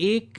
1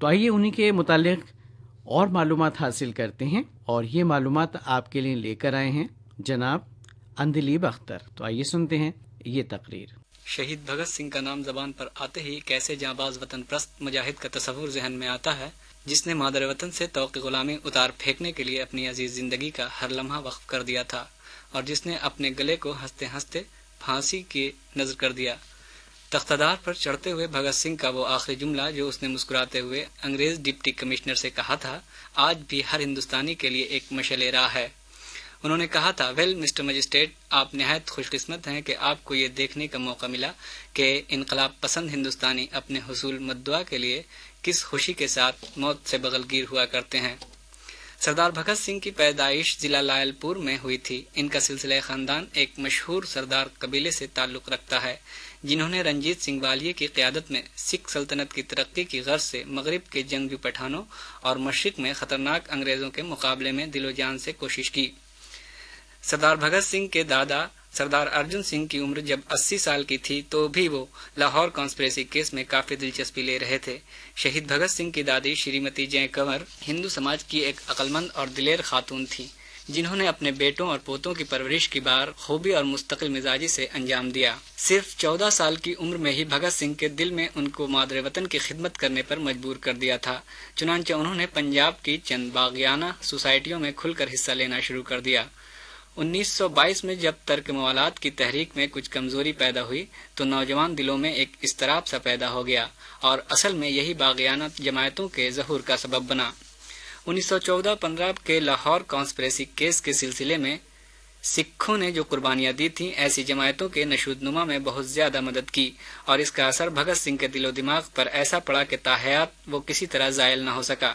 تو آئیے انہی کے متعلق اور معلومات حاصل کرتے ہیں، اور یہ معلومات آپ کے لیے لے کر آئے ہیں جناب اندلیب اختر۔ تو آئیے سنتے ہیں یہ تقریر۔ شہید بھگت سنگھ کا نام زبان پر آتے ہی ایک ایسے جانباز وطن پرست مجاہد کا تصور ذہن میں آتا ہے جس نے مادر وطن سے توقع غلامی اتار پھینکنے کے لیے اپنی عزیز زندگی کا ہر لمحہ وقف کر دیا تھا، اور جس نے اپنے گلے کو ہنستے ہنستے پھانسی کی نذر کر دیا۔ تختدار پر چڑھتے ہوئے بھگت سنگھ کا وہ آخری جملہ جو اس نے مسکراتے ہوئے انگریز ڈپٹی کمشنر سے کہا تھا، آج بھی ہر ہندوستانی کے لیے ایک مشعل راہ ہے۔ انہوں نے کہا تھا، ویل مسٹر مجسٹریٹ، آپ نہایت خوش قسمت ہیں کہ آپ کو یہ دیکھنے کا موقع ملا کہ انقلاب پسند ہندوستانی اپنے حصول مدعا کے لیے کس خوشی کے ساتھ موت سے بغل گیر ہوا کرتے ہیں۔ سردار بھگت سنگھ کی پیدائش ضلع لائل پور میں ہوئی تھی۔ ان کا سلسلہ خاندان ایک مشہور سردار قبیلے سے تعلق رکھتا ہے جنہوں نے رنجیت سنگھ والیے کی قیادت میں سکھ سلطنت کی ترقی کی غرض سے مغرب کے جنگجو پٹھانوں اور مشرق میں خطرناک انگریزوں کے مقابلے میں دل و جان سے کوشش کی۔ سردار بھگت سنگھ کے دادا سردار ارجن سنگھ کی عمر جب 80 سال کی تھی تو بھی وہ لاہور کانسپریسی کیس میں کافی دلچسپی لے رہے تھے۔ شہید بھگت سنگھ کی دادی شریمتی جے کنور ہندو سماج کی ایک عقلمند اور دلیر خاتون تھی جنہوں نے اپنے بیٹوں اور پوتوں کی پرورش کی بار خوبی اور مستقل مزاجی سے انجام دیا۔ صرف 14 سال کی عمر میں ہی بھگت سنگھ کے دل میں ان کو مادر وطن کی خدمت کرنے پر مجبور کر دیا تھا، چنانچہ انہوں نے پنجاب کی چند باغیانہ سوسائٹیوں میں کھل کر حصہ لینا شروع کر دیا۔ 1922 میں جب ترک موالات کی تحریک میں کچھ کمزوری پیدا ہوئی تو نوجوان دلوں میں ایک اضطراب سا پیدا ہو گیا، اور اصل میں یہی باغیانہ جماعتوں کے ظہور کا سبب بنا۔ 1914-15 کے لاہور کانسپریسی کیس کے سلسلے میں سکھوں نے جو قربانیاں دی تھیں، ایسی جماعتوں کے نشود نما میں بہت زیادہ مدد کی، اور اس کا اثر بھگت سنگھ کے دل و دماغ پر ایسا پڑا کہ تاحیات وہ کسی طرح زائل نہ ہو سکا۔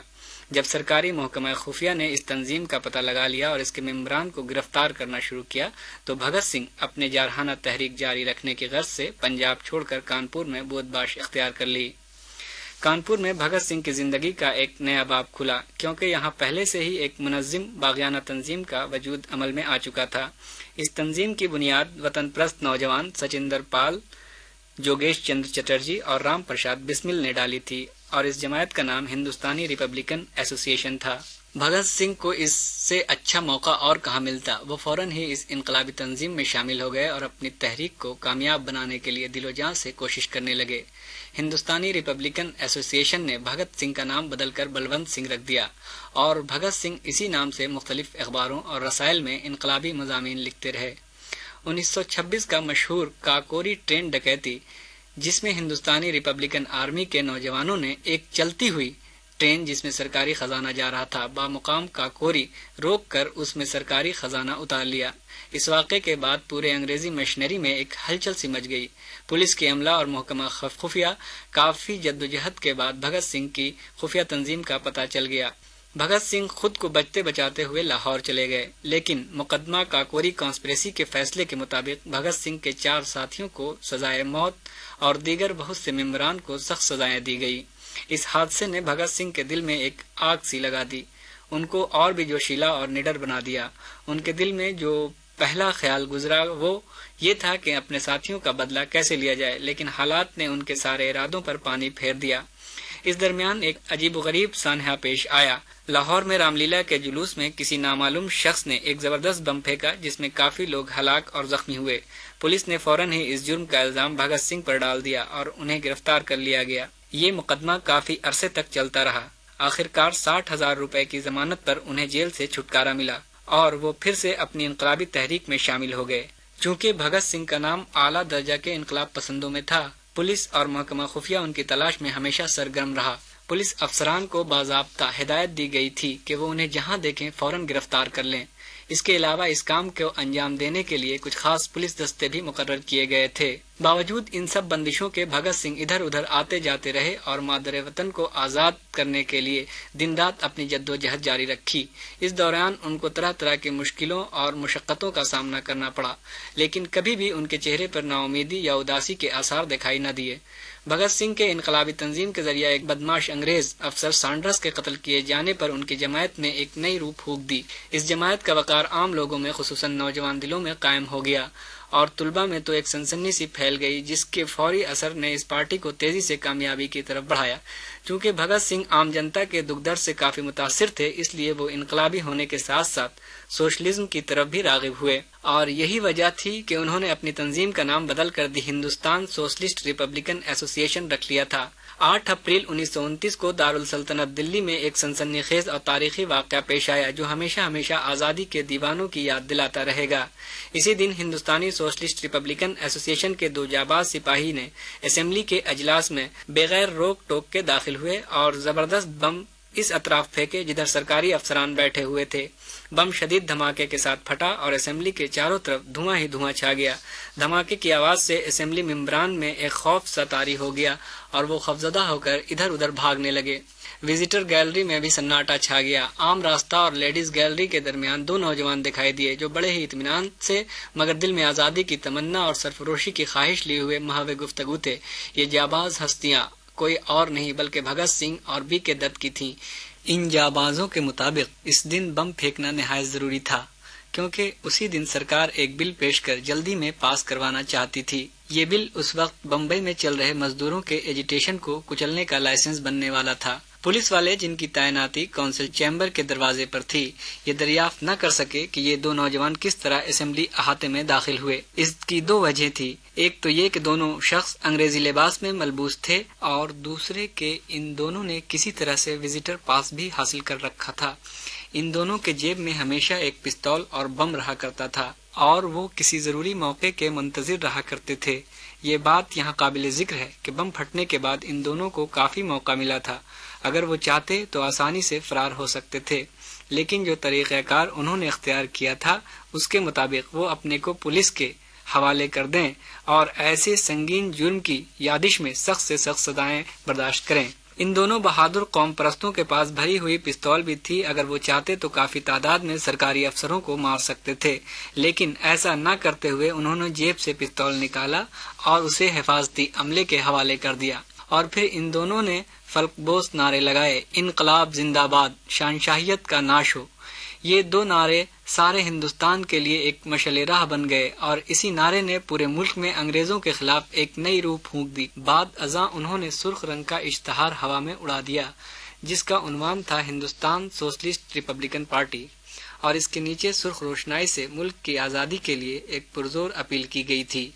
جب سرکاری محکمہ خفیہ نے اس تنظیم کا پتہ لگا لیا اور اس کے ممبران کو گرفتار کرنا شروع کیا تو بھگت سنگھ اپنے جارحانہ تحریک جاری رکھنے کی غرض سے پنجاب چھوڑ کر کانپور میں بودباش اختیار کر لی۔ کانپور میں بھگت سنگھ کی زندگی کا ایک نیا باب کھلا، کیونکہ یہاں پہلے سے ہی ایک منظم باغیانہ تنظیم کا وجود عمل میں آ چکا تھا۔ اس تنظیم کی بنیاد وطن پرست نوجوان سچندر پال، جوگیش چندر چٹرجی اور رام پرساد بسمل نے ڈالی تھی، اور اس جماعت کا نام ہندوستانی ریپبلکن ایسوسی ایشن تھا۔ بھگت سنگھ کو اس سے اچھا موقع اور کہاں ملتا، وہ فوراً ہی اس انقلابی تنظیم میں شامل ہو گئے اور اپنی تحریک کو کامیاب بنانے کے لیے دل و جان سے کوشش کرنے لگے۔ ہندوستانی ریپبلکن ایسوسی ایشن نے بھگت سنگھ کا نام بدل کر بلونت سنگھ رکھ دیا، اور بھگت سنگھ اسی نام سے مختلف اخباروں اور رسائل میں انقلابی مضامین لکھتے رہے۔ 1926 کا مشہور کاکوری ٹرین ڈکیتی، جس میں ہندوستانی ریپبلکن آرمی کے نوجوانوں نے ایک چلتی ہوئی ٹرین جس میں سرکاری خزانہ جا رہا تھا بامقام کاکوری روک کر اس میں سرکاری خزانہ اتار لیا۔ اس واقعے کے بعد پورے انگریزی مشنری میں ایک ہلچل سی مچ گئی۔ پولیس کے عملہ اور محکمہ خفیہ کافی جدوجہد کے بعد بھگت سنگھ کی خفیہ تنظیم کا پتہ چل گیا۔ بھگت سنگھ خود کو بچتے بچاتے ہوئے لاہور چلے گئے، لیکن مقدمہ کاکوری کانسپریسی کے فیصلے کے مطابق بھگت سنگھ کے 4 ساتھیوں کو سزائے موت اور دیگر بہت سے ممبران کو سخت سزائیں دی گئی۔ اس حادثے نے بھگت سنگھ کے دل میں ایک آگ سی لگا دی، ان کو اور بھی جوشیلا اور نڈر بنا دیا۔ ان کے دل میں جو پہلا خیال گزرا وہ یہ تھا کہ اپنے ساتھیوں کا بدلہ کیسے لیا جائے، لیکن حالات نے ان کے سارے ارادوں پر پانی پھیر دیا۔ اس درمیان ایک عجیب و غریب سانحہ پیش آیا۔ لاہور میں رام لیلا کے جلوس میں کسی نامعلوم شخص نے ایک زبردست بم پھینکا جس میں کافی لوگ ہلاک اور زخمی ہوئے۔ پولیس نے فوراً ہی اس جرم کا الزام بھگت سنگھ پر ڈال دیا اور انہیں گرفتار کر لیا گیا۔ یہ مقدمہ کافی عرصے تک چلتا رہا۔ آخرکار 60,000 روپے کی ضمانت پر انہیں جیل سے چھٹکارا ملا اور وہ پھر سے اپنی انقلابی تحریک میں شامل ہو گئے۔ چونکہ بھگت سنگھ کا نام اعلیٰ درجہ کے انقلاب پسندوں میں تھا، پولیس اور محکمہ خفیہ ان کی تلاش میں ہمیشہ سرگرم رہا۔ پولیس افسران کو باضابطہ ہدایت دی گئی تھی کہ وہ انہیں جہاں دیکھیں فوراً گرفتار کر لیں۔ اس کے علاوہ اس کام کو انجام دینے کے لیے کچھ خاص پولیس دستے بھی مقرر کیے گئے تھے۔ باوجود ان سب بندشوں کے بھگت سنگھ ادھر ادھر آتے جاتے رہے اور مادر وطن کو آزاد کرنے کے لیے دن رات اپنی جدوجہد جاری رکھی۔ اس دوران ان کو طرح طرح کی مشکلوں اور مشقتوں کا سامنا کرنا پڑا، لیکن کبھی بھی ان کے چہرے پر نا امیدی یا اداسی کے آثار دکھائی نہ دیے۔ بھگت سنگھ کے انقلابی تنظیم کے ذریعہ ایک بدماش انگریز افسر سانڈرس کے قتل کیے جانے پر ان کی جماعت نے ایک نئی روح پھونک دی۔ اس جماعت کا وقار عام لوگوں میں خصوصاً نوجوان دلوں میں قائم ہو گیا اور طلبہ میں تو ایک سنسنی سی پھیل گئی جس کے فوری اثر نے اس پارٹی کو تیزی سے کامیابی کی طرف بڑھایا۔ چونکہ بھگت سنگھ عام جنتا کے دکھ درد سے کافی متاثر تھے، اس لیے وہ انقلابی ہونے کے ساتھ ساتھ سوشلزم کی طرف بھی راغب ہوئے، اور یہی وجہ تھی کہ انہوں نے اپنی تنظیم کا نام بدل کر دی ہندوستان سوشلسٹ ریپبلکن ایسوسی ایشن رکھ لیا تھا۔ 8 اپریل 1929 کو دارالسلطنت دلی میں ایک سنسنی خیز اور تاریخی واقعہ پیش آیا جو ہمیشہ ہمیشہ آزادی کے دیوانوں کی یاد دلاتا رہے گا۔ اسی دن ہندوستانی سوشلسٹ ریپبلکن ایسوسی ایشن کے 2 جانباز سپاہی نے اسمبلی کے اجلاس میں بغیر روک ٹوک کے داخل ہوئے اور زبردست بم اس اطراف پھینکے جدھر سرکاری افسران بیٹھے ہوئے تھے۔ بم شدید دھماکے کے ساتھ پھٹا اور اسمبلی کے چاروں طرف دھواں ہی دھواں چھا گیا۔ دھماکے کی آواز سے اسمبلی ممبران میں ایک خوف سا طاری ہو گیا اور وہ خوفزدہ ہو کر ادھر ادھر بھاگنے لگے۔ وزٹر گیلری میں بھی سناٹا چھا گیا۔ عام راستہ اور لیڈیز گیلری کے درمیان 2 نوجوان دکھائی دیے جو بڑے ہی اطمینان سے مگر دل میں آزادی کی تمنا اور سرفروشی کی خواہش لیے ہوئے محو گفتگو تھے۔ یہ جانباز ہستیاں کوئی اور نہیں بلکہ بھگت سنگھ اور بی کے دت کی تھیں۔ ان جانبازوں کے مطابق اس دن بم پھینکنا نہایت ضروری تھا کیونکہ اسی دن سرکار ایک بل پیش کر جلدی میں پاس کروانا چاہتی تھی۔ یہ بل اس وقت بمبئی میں چل رہے مزدوروں کے ایجیٹیشن کو کچلنے کا لائسنس بننے والا تھا۔ پولیس والے جن کی تعیناتی کونسل چیمبر کے دروازے پر تھی یہ دریافت نہ کر سکے کہ یہ 2 نوجوان کس طرح اسمبلی احاطے میں داخل ہوئے۔ اس کی 2 وجہ تھی، ایک تو یہ کہ دونوں شخص انگریزی لباس میں ملبوس تھے اور دوسرے کہ ان دونوں نے کسی طرح سے وزٹر پاس بھی حاصل کر رکھا تھا۔ ان دونوں کے جیب میں ہمیشہ ایک پستول اور بم رہا کرتا تھا اور وہ کسی ضروری موقع کے منتظر رہا کرتے تھے۔ یہ بات یہاں قابل ذکر ہے کہ بم پھٹنے کے بعد ان دونوں کو کافی موقع ملا تھا، اگر وہ چاہتے تو آسانی سے فرار ہو سکتے تھے، لیکن جو طریقہ کار انہوں نے اختیار کیا تھا اس کے مطابق وہ اپنے کو پولیس کے حوالے کر دیں اور ایسے سنگین جرم کی یادش میں سخت سے سخت سزائیں برداشت کریں۔ ان دونوں بہادر قوم پرستوں کے پاس بھری ہوئی پستول بھی تھی، اگر وہ چاہتے تو کافی تعداد میں سرکاری افسروں کو مار سکتے تھے، لیکن ایسا نہ کرتے ہوئے انہوں نے جیب سے پستول نکالا اور اسے حفاظتی عملے کے حوالے کر دیا، اور پھر ان دونوں نے فلک بوس نعرے لگائے، انقلاب زندہ باد، شہنشاہیت کا ناش ہو۔ یہ 2 نعرے سارے ہندوستان کے لیے ایک مشعل راہ بن گئے اور اسی نعرے نے پورے ملک میں انگریزوں کے خلاف ایک نئی روح پھونک دی۔ بعد ازاں انہوں نے سرخ رنگ کا اشتہار ہوا میں اڑا دیا جس کا عنوان تھا ہندوستان سوشلسٹ ریپبلکن پارٹی، اور اس کے نیچے سرخ روشنائی سے ملک کی آزادی کے لیے ایک پرزور اپیل کی گئی تھی۔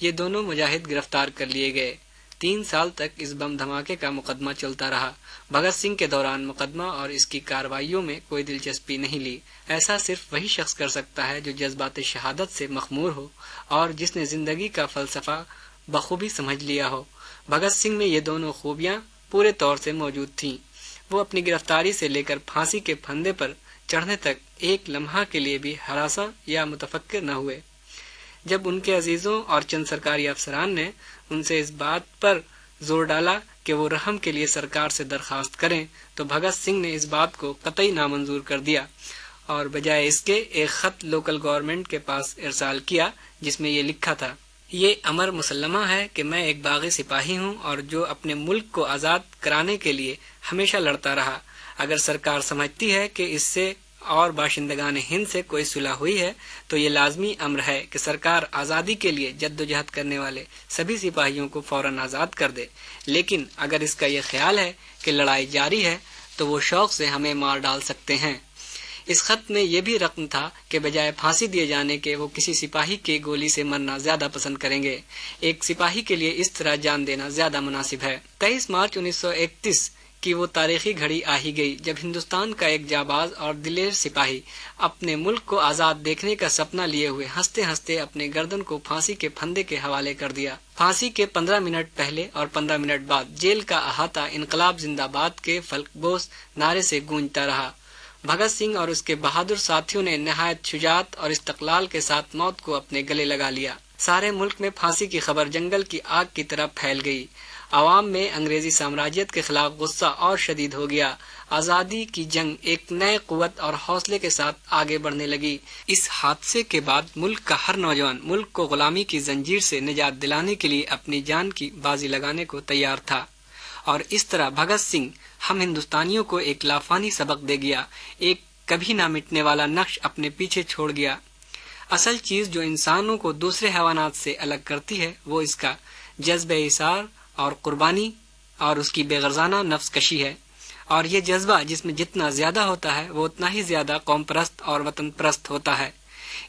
یہ دونوں مجاہد گرفتار کر لیے گئے۔ 3 سال تک اس بم دھماکے کا مقدمہ چلتا رہا۔ بھگت سنگھ کے دوران مقدمہ اور اس کی کارروائیوں میں کوئی دلچسپی نہیں لی۔ ایسا صرف وہی شخص کر سکتا ہے جو جذبات شہادت سے مخمور ہو اور جس نے زندگی کا فلسفہ بخوبی سمجھ لیا ہو۔ بھگت سنگھ میں یہ دونوں خوبیاں پورے طور سے موجود تھیں۔ وہ اپنی گرفتاری سے لے کر پھانسی کے پھندے پر چڑھنے تک ایک لمحہ کے لیے بھی ہراساں یا متفکر نہ ہوئے۔ جب ان کے عزیزوں اور چند سرکاری افسران نے ان سے اس بات پر زور ڈالا کہ وہ رحم کے لیے سرکار سے درخواست کریں تو بھگت سنگھ نے اس بات کو قطعی نامنظور کر دیا اور بجائے اس کے ایک خط لوکل گورنمنٹ کے پاس ارسال کیا جس میں یہ لکھا تھا، یہ امر مسلمہ ہے کہ میں ایک باغی سپاہی ہوں اور جو اپنے ملک کو آزاد کرانے کے لیے ہمیشہ لڑتا رہا۔ اگر سرکار سمجھتی ہے کہ اس سے اور باشندگان ہند سے کوئی صلح ہوئی ہے تو یہ لازمی امر ہے کہ سرکار آزادی کے لیے جدوجہد کرنے والے سبھی سپاہیوں کو فوراً آزاد کر دے، لیکن اگر اس کا یہ خیال ہے کہ لڑائی جاری ہے تو وہ شوق سے ہمیں مار ڈال سکتے ہیں۔ اس خط میں یہ بھی رقم تھا کہ بجائے پھانسی دیے جانے کے وہ کسی سپاہی کی گولی سے مرنا زیادہ پسند کریں گے۔ ایک سپاہی کے لیے اس طرح جان دینا زیادہ مناسب ہے۔ 23 مارچ 1931 کی وہ تاریخی گھڑی آ ہی گئی جب ہندوستان کا ایک جانباز اور دلیر سپاہی اپنے ملک کو آزاد دیکھنے کا سپنا لیے ہوئے ہنستے ہنستے اپنے گردن کو پھانسی کے پھندے کے حوالے کر دیا۔ پھانسی کے 15 منٹ پہلے اور 15 منٹ بعد جیل کا احاطہ انقلاب زندہ باد کے فلک بوس نعرے سے گونجتا رہا۔ بھگت سنگھ اور اس کے بہادر ساتھیوں نے نہایت شجاعت اور استقلال کے ساتھ موت کو اپنے گلے لگا لیا۔ سارے ملک میں پھانسی کی خبر جنگل کی آگ کی طرح پھیل گئی۔ عوام میں انگریزی سامراجیت کے خلاف غصہ اور شدید ہو گیا۔ آزادی کی جنگ ایک نئے قوت اور حوصلے کے ساتھ آگے بڑھنے لگی۔ اس حادثے کے بعد ملک کا ہر نوجوان ملک کو غلامی کی زنجیر سے نجات دلانے کے لیے اپنی جان کی بازی لگانے کو تیار تھا، اور اس طرح بھگت سنگھ ہم ہندوستانیوں کو ایک لافانی سبق دے گیا، ایک کبھی نہ مٹنے والا نقش اپنے پیچھے چھوڑ گیا۔ اصل چیز جو انسانوں کو دوسرے حیوانات سے الگ کرتی ہے وہ اس کا جذبہ ایثار اور قربانی اور اس کی بے غرضانہ نفس کشی ہے، اور یہ جذبہ جس میں جتنا زیادہ ہوتا ہے وہ اتنا ہی زیادہ قوم پرست اور وطن پرست ہوتا ہے۔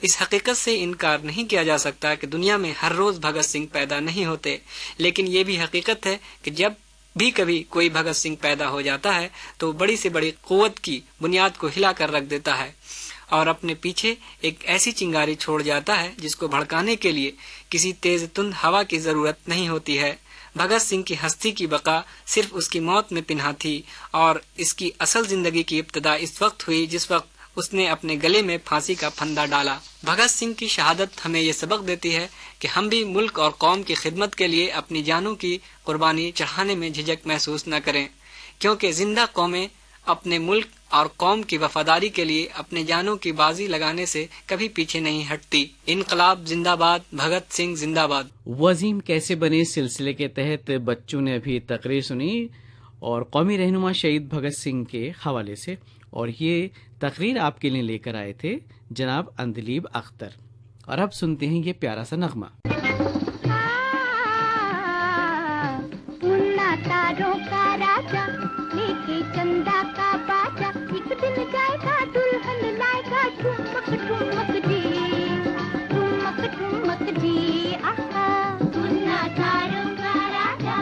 اس حقیقت سے انکار نہیں کیا جا سکتا کہ دنیا میں ہر روز بھگت سنگھ پیدا نہیں ہوتے، لیکن یہ بھی حقیقت ہے کہ جب بھی کبھی کوئی بھگت سنگھ پیدا ہو جاتا ہے تو بڑی سے بڑی قوت کی بنیاد کو ہلا کر رکھ دیتا ہے اور اپنے پیچھے ایک ایسی چنگاری چھوڑ جاتا ہے جس کو بھڑکانے کے لیے کسی تیز تند ہوا کی ضرورت نہیں ہوتی ہے۔ بھگت سنگھ کی ہستی کی بقا صرف اس کی موت میں پنہا تھی، اور اس کی اصل زندگی کی ابتدا اس وقت ہوئی جس وقت اس نے اپنے گلے میں پھانسی کا پھندا ڈالا۔ بھگت سنگھ کی شہادت ہمیں یہ سبق دیتی ہے کہ ہم بھی ملک اور قوم کی خدمت کے لیے اپنی جانوں کی قربانی چڑھانے میں جھجک محسوس نہ کریں، کیونکہ زندہ قومیں اپنے ملک اور قوم کی وفاداری کے لیے اپنے جانوں کی بازی لگانے سے کبھی پیچھے نہیں ہٹتی۔ انقلاب زندہ باد، بھگت سنگھ زندہ باد۔ وہ عظیم کیسے بنے سلسلے کے تحت بچوں نے ابھی تقریر سنی اور قومی رہنما شہید بھگت سنگھ کے حوالے سے، اور یہ تقریر آپ کے لیے لے کر آئے تھے جناب اندلیب اختر۔ اور اب سنتے ہیں یہ پیارا سا نغمہ۔ منا تاروں کا راجا لے کے چندا کا باجا، ایک دن جائے گا دلہن لائے گا ٹھمک ٹھمک دی، ٹھمک ٹھمک دی، آہا منا تاروں کا راجا۔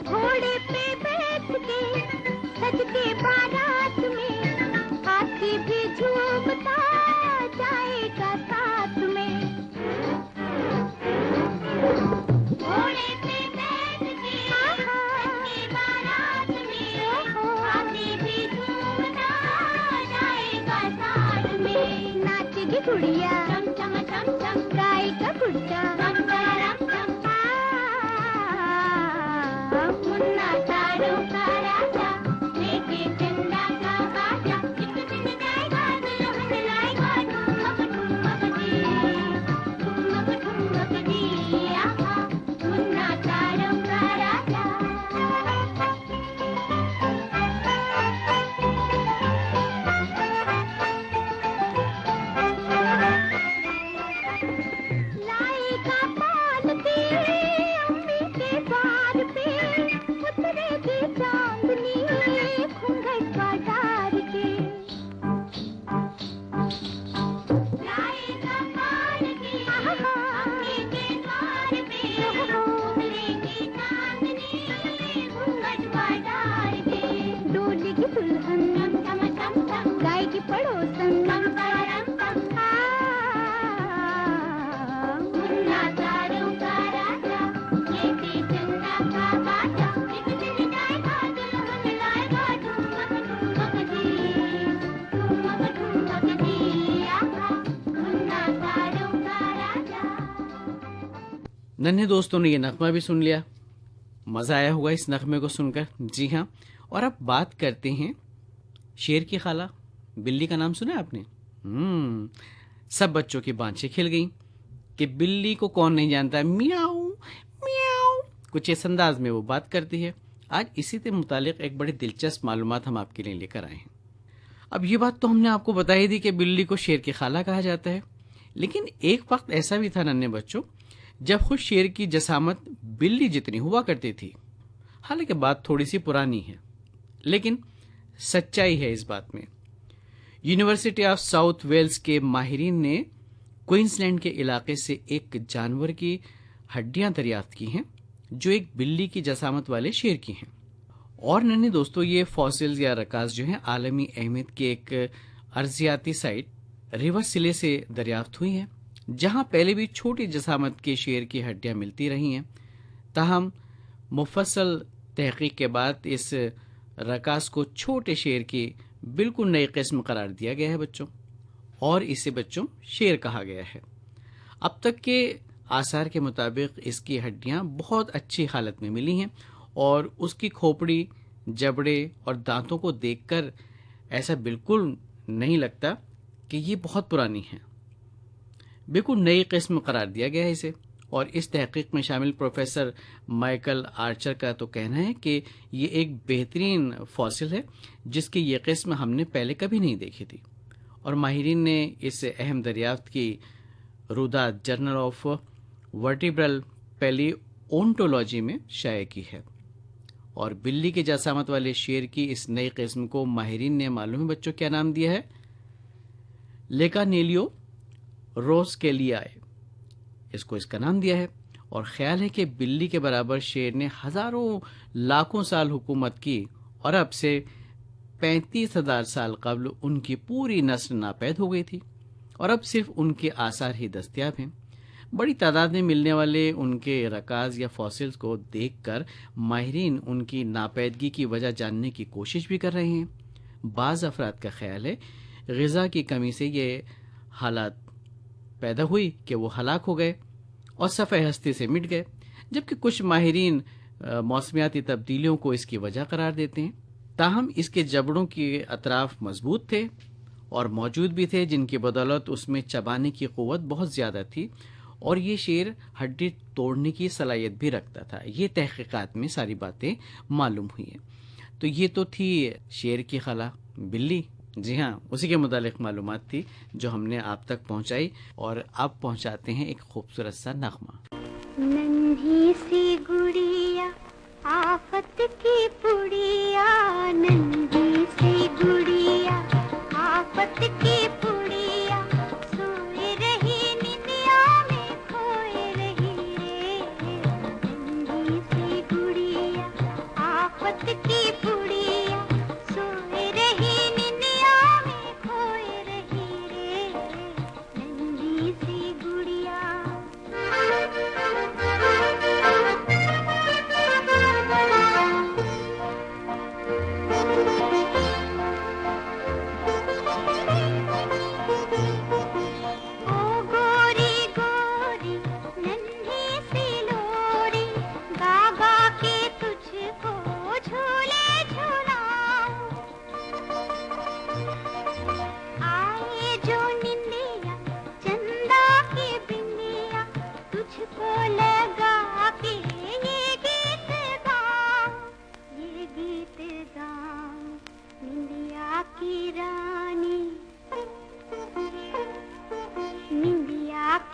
گھوڑے پہ بیٹھ کے سج کے بارات میں ہاتھی بھی جھومتا جائے گا ساتھ میں۔ گھوڑے پہ بیٹھ کے سج کے بارات میں ہاتھی بھی جھومتا جائے گا ساتھ میں۔ ناچے گی گڑیا چم چم چم چم، گائے گا گڈا چم چم چم، منا تاروں کا راجا لے کے چندا کا باجا، ایک دن جائے گا دلہن لائے گا ٹھمک ٹھمک دی، ٹھمک ٹھمک دی، آہا منا تاروں کا راجا۔ لائے گا پال کے امی کے بار پہ، اترے گی چاندنی گھونگھٹ کا ڈار کے۔ لائے گا پال کے امی کے بار پہ، اترے گی چاندنی گھونگھٹ کا ڈار کے۔ ڈولے گی دلہن چم چم چم چم، گائے گی پڑوسن چم چم چم، منا تاروں کا راجا لے کے چندا کا باجا، ایک دن جائے گا دلہن لائے گا ٹھمک ٹھمک دی، ٹھمک ٹھمک دی، آہا منا تاروں کا راجا۔ ننھے دوستوں نے یہ نغمہ بھی سن لیا، مزہ آیا ہوگا اس نغمے کو سن کر۔ جی ہاں، اور اب بات کرتے ہیں شیر کی خالہ بلی کا نام سنا آپ نے؟ سب بچوں کی بانچیں کھل گئیں کہ بلی کو کون نہیں جانتا، میاؤ میاؤ، کچھ اس انداز میں وہ بات کرتی ہے۔ آج اسی سے متعلق ایک بڑی دلچسپ معلومات ہم آپ کے لیے لے کر آئے ہیں۔ اب یہ بات تو ہم نے آپ کو بتائی دی کہ بلی کو شیر کی خالہ کہا جاتا ہے، لیکن ایک وقت ایسا بھی تھا ننھے بچوں جب خود شیر کی جسامت بلی جتنی ہوا کرتی تھی۔ حالانکہ بات تھوڑی سی پرانی ہے، لیکن سچائی ہے اس بات میں۔ یونیورسٹی آف ساؤتھ ویلز کے ماہرین نے کوئنز لینڈ کے علاقے سے ایک جانور کی ہڈیاں دریافت کی ہیں جو ایک بلی کی جسامت والے شیر کی ہیں۔ اور ننھے دوستو، یہ فوسلز یا رکاز جو ہیں عالمی اہمیت کی ایک ارضیاتی سائٹ ریور سلے سے دریافت ہوئی ہیں، جہاں پہلے بھی چھوٹی جسامت کے شیر کی ہڈیاں ملتی رہی ہیں۔ تاہم مفصل تحقیق کے بعد اس رکاز کو چھوٹے شیر کی بالکل نئی قسم قرار دیا گیا ہے بچوں، اور اسے بچوں شیر کہا گیا ہے۔ اب تک کے آثار کے مطابق اس کی ہڈیاں بہت اچھی حالت میں ملی ہیں، اور اس کی کھوپڑی، جبڑے اور دانتوں کو دیکھ کر ایسا بالکل نہیں لگتا کہ یہ بہت پرانی ہے۔ بالکل نئی قسم قرار دیا گیا ہے اسے، اور اس تحقیق میں شامل پروفیسر مائیکل آرچر کا تو کہنا ہے کہ یہ ایک بہترین فاسل ہے جس کی یہ قسم ہم نے پہلے کبھی نہیں دیکھی تھی، اور ماہرین نے اس اہم دریافت کی روداد جرنل آف ورٹیبرل پیلی اونٹولوجی میں شائع کی ہے۔ اور بلی کے جسامت والے شیر کی اس نئی قسم کو ماہرین نے معلوم ہے بچوں کیا نام دیا ہے؟ لیکانیلیو روسکیلیائے، اس کو اس کا نام دیا ہے، اور خیال ہے کہ بلی کے برابر شیر نے ہزاروں لاکھوں سال حکومت کی اور اب سے 35,000 سال قبل ان کی پوری نسل ناپید ہو گئی تھی، اور اب صرف ان کے آثار ہی دستیاب ہیں۔ بڑی تعداد میں ملنے والے ان کے رکاز یا فاسلز کو دیکھ کر ماہرین ان کی ناپیدگی کی وجہ جاننے کی کوشش بھی کر رہے ہیں۔ بعض افراد کا خیال ہے غذا کی کمی سے یہ حالات پیدا ہوئی کہ وہ ہلاک ہو گئے اور صفحہ ہستی سے مٹ گئے، جبکہ کچھ ماہرین موسمیاتی تبدیلیوں کو اس کی وجہ قرار دیتے ہیں۔ تاہم اس کے جبڑوں کے اطراف مضبوط تھے اور موجود بھی تھے، جن کی بدولت اس میں چبانے کی قوت بہت زیادہ تھی، اور یہ شیر ہڈی توڑنے کی صلاحیت بھی رکھتا تھا۔ یہ تحقیقات میں ساری باتیں معلوم ہوئی ہیں۔ تو یہ تو تھی شیر کی خلا بلی، جی ہاں، اسی کے متعلق معلومات تھی جو ہم نے آپ تک پہنچائی، اور اب پہنچاتے ہیں ایک خوبصورت سا نغمہ۔ ننھی سی گڑیا آفت کی پڑیا، ننھی سی گڑیا آفت کی پڑیا، سوئے رہی نندیا میں کھوئے رہی رے، ننھی سی گڑیا آفت کی پڑیا، سوئے رہی نندیا میں کھوئے رہی رے، ننھی سی گڑیا۔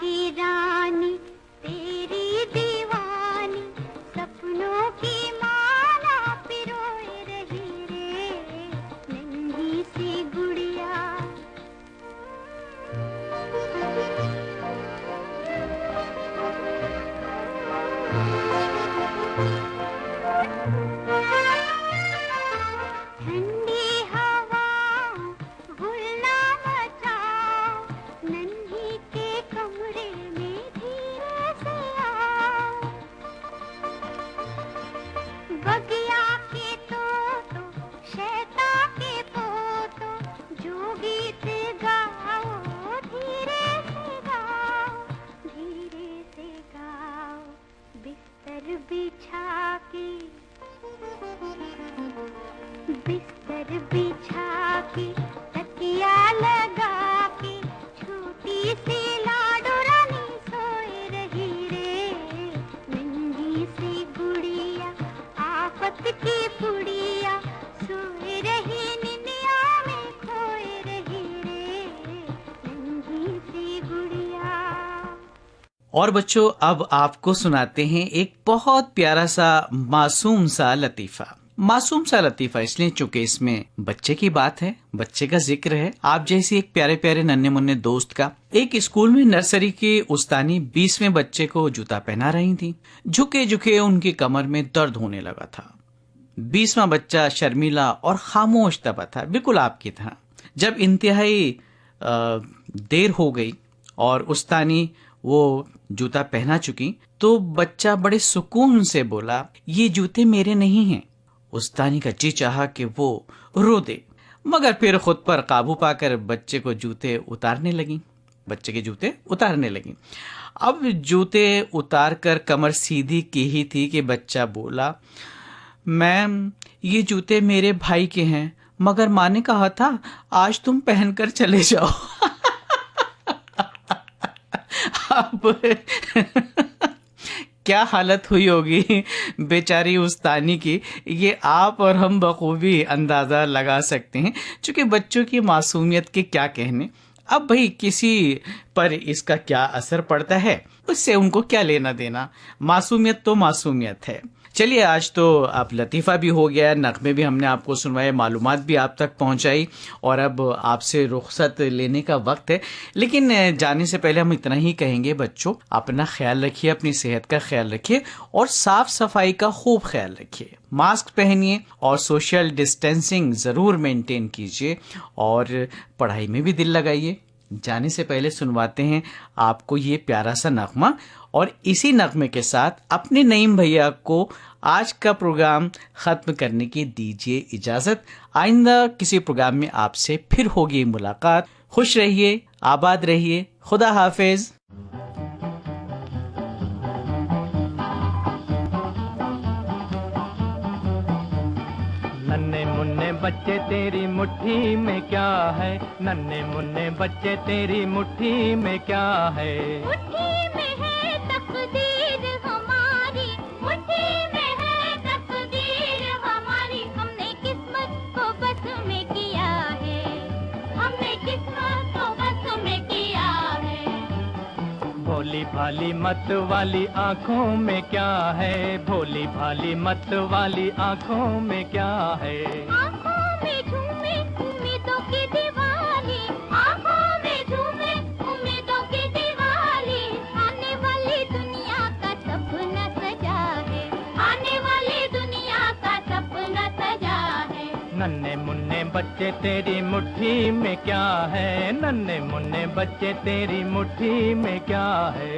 کی رانی تیری دیوانی، سپنوں کی مالا پروئے رہی رے، ننھی سی گڑیا۔ ٹھنڈی ہوا گلنا بچاؤ، ننھی کے کمرے میں دھیرے سے آؤ، بگیا کے تو شیتا کے پوتو، جو گیت گاؤ دھیرے سے گاؤ، دھیرے سے گاؤ، بستر بچھا کے، بستر بچھا کے، تکیا لگا کے، چھوٹی سی لاڈو رانی سوئے رہی رے، ننھی سی گڑیا آفت کی پڑیا، سوئے رہی ننیا میں کھوئے رہی رے، ننھی سی گڑیا۔ اور بچوں، اب آپ کو سناتے ہیں ایک بہت پیارا سا معصوم سا لطیفہ۔ معصوم سا لطیفہ اس لیے چونکہ اس میں بچے کی بات ہے، بچے کا ذکر ہے۔ آپ جیسی ایک پیارے پیارے ننھے منھے دوست کا ایک اسکول میں نرسری کی استانی 20ویں بچے کو جوتا پہنا رہی تھی۔ جھکے جھکے ان کی کمر میں درد ہونے لگا تھا۔ 20واں بچہ شرمیلا اور خاموش طبع تھا، بالکل آپ کی طرح۔ جب انتہائی دیر ہو گئی اور استانی وہ جوتا پہنا چکی تو بچہ بڑے سکون سے بولا، یہ جوتے میرے نہیں ہیں۔ استانی کا جی چاہا کہ وہ رو دے، مگر پھر خود پر قابو پا کر بچے کے جوتے اتارنے لگیں۔ اب جوتے اتار کر کمر سیدھی کی ہی تھی کہ بچہ بولا، میم یہ جوتے میرے بھائی کے ہیں، مگر ماں نے کہا تھا آج تم پہن کر چلے جاؤ۔ اب کیا حالت ہوئی ہوگی بیچاری اس تانی کی، یہ آپ اور ہم بخوبی اندازہ لگا سکتے ہیں، چونکہ بچوں کی معصومیت کے کیا کہنے. اب بھئی کسی پر اس کا کیا اثر پڑتا ہے، اس سے ان کو کیا لینا دینا، معصومیت تو معصومیت ہے. چلیے آج تو آپ لطیفہ بھی ہو گیا، نغمے بھی ہم نے آپ کو سنوائے، معلومات بھی آپ تک پہنچائی، اور اب آپ سے رخصت لینے کا وقت ہے. لیکن جانے سے پہلے ہم اتنا ہی کہیں گے، بچوں اپنا خیال رکھیے، اپنی صحت کا خیال رکھیے، اور صاف صفائی کا خوب خیال رکھیے. ماسک پہنیے اور سوشل ڈسٹینسنگ ضرور مینٹین کیجیے، اور پڑھائی میں بھی دل لگائیے. جانے سے پہلے سنواتے ہیں آپ کو یہ پیارا سا نغمہ، اور اسی نغمے کے ساتھ اپنے نعیم بھیا کو آج کا پروگرام ختم کرنے کی دیجیے اجازت. آئندہ کسی پروگرام میں آپ سے پھر ہوگی ملاقات. خوش رہیے، آباد رہیے، خدا حافظ. ننے منے بچے تیری مٹھی میں کیا ہے، ننے منے بچے تیری مٹھی میں کیا ہے. مٹھی میں ہے تقدیر ہماری، مٹھی میں ہے تقدیر ہماری، ہم نے قسمت کو بس میں کیا ہے، ہم نے قسمت کو بس میں کیا ہے. بھولی بھالی مت والی آنکھوں میں کیا ہے، بھولی بھالی مت والی آنکھوں میں کیا ہے. آنکھوں میں جھومے امیدوں کی دیوالی، آنکھوں میں جھومے امیدوں کی دیوالی، آنے والی دنیا کا سپنا سجا ہے، آنے والی دنیا کا سپنا سجا ہے. ننے منے بچے تیری مٹھی میں کیا ہے، ننے منے بچے تیری مٹھی میں کیا ہے.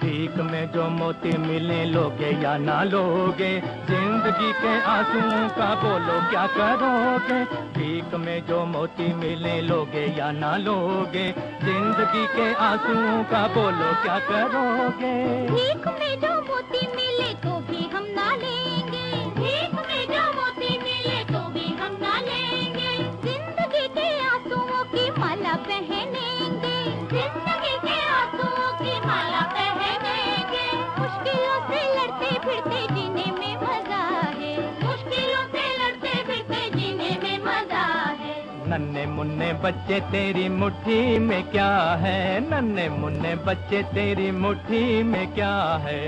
بھیک میں جو موتی ملے لوگے یا نہ لوگے، زندگی کے آنسوؤں کا بولو کیا کرو گے. بھیک میں جو موتی ملے لوگے یا نہ لوگے، زندگی کے آنسوؤں کا بولو کیا کرو گے. بھیک میں جو موتی ملے تو بھی ہم نہ لیں گے، بھیک میں جو موتی ملے تو بھی ہم نہ لیں گے. زندگی کے آنسوؤں کی مالا پہنیں گے، زندگی کے آنسوؤں کی مالا پہنیں گے. مشکلوں سے لڑتے پھرتے جینے میں مزہ ہے، مشکلوں سے لڑتے پھرتے جینے میں مزہ ہے. ننے منے بچے تیری مٹھی میں کیا ہے، ننے منے بچے تیری مٹھی میں کیا ہے.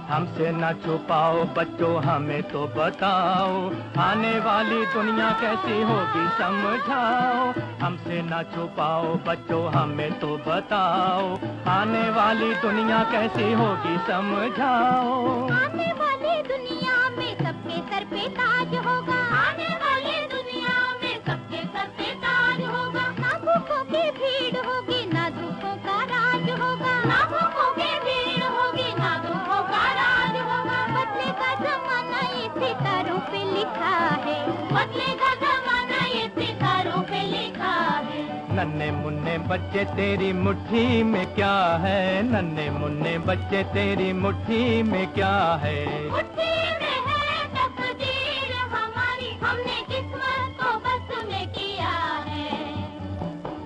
ہم سے نہ چھپاؤ بچوں ہمیں تو بتاؤ، آنے والی دنیا کیسی ہوگی سمجھاؤ. ہم سے نہ چھپاؤ بچوں ہمیں تو بتاؤ، آنے والی دنیا کیسی ہوگی سمجھاؤ. آنے والی دنیا میں سب کے سر پہ تاج ہوگا، آنے والی دنیا میں سب کے سر پہ تاج ہوگا. نہ بھوکوں کی بھیڑ ہوگی نہ دکھوں کا راج ہوگا، نہ بھوکوں کی بھیڑ ہوگی نہ دکھوں کا راج ہوگا. بدلے کا زمانہ یہ ستاروں پہ لکھا ہے، بدلے کا زمانہ یہ ستاروں پہ لکھا ہے. ننے منے بچے تیری مٹھی میں کیا ہے، ننے منے بچے تیری مٹھی میں کیا ہے. مٹھی میں ہے تقدیر ہماری، ہم نے قسمت کو بس میں کیا ہے.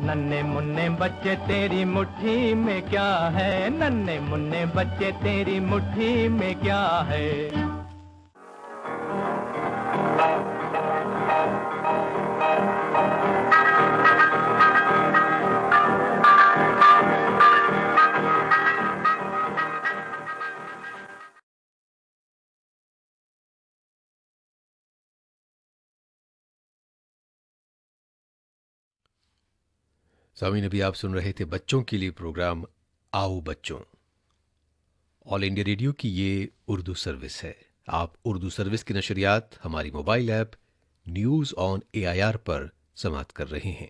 ننے منے بچے تیری مٹھی میں کیا ہے، ننے منے بچے تیری مٹھی میں کیا ہے. سامعین ابھی آپ سن رہے تھے بچوں کے لیے پروگرام آؤ بچوں. آل انڈیا ریڈیو کی یہ اردو سروس ہے. آپ اردو سروس کی نشریات ہماری mobile app news on AIR پر سماعت کر رہے ہیں.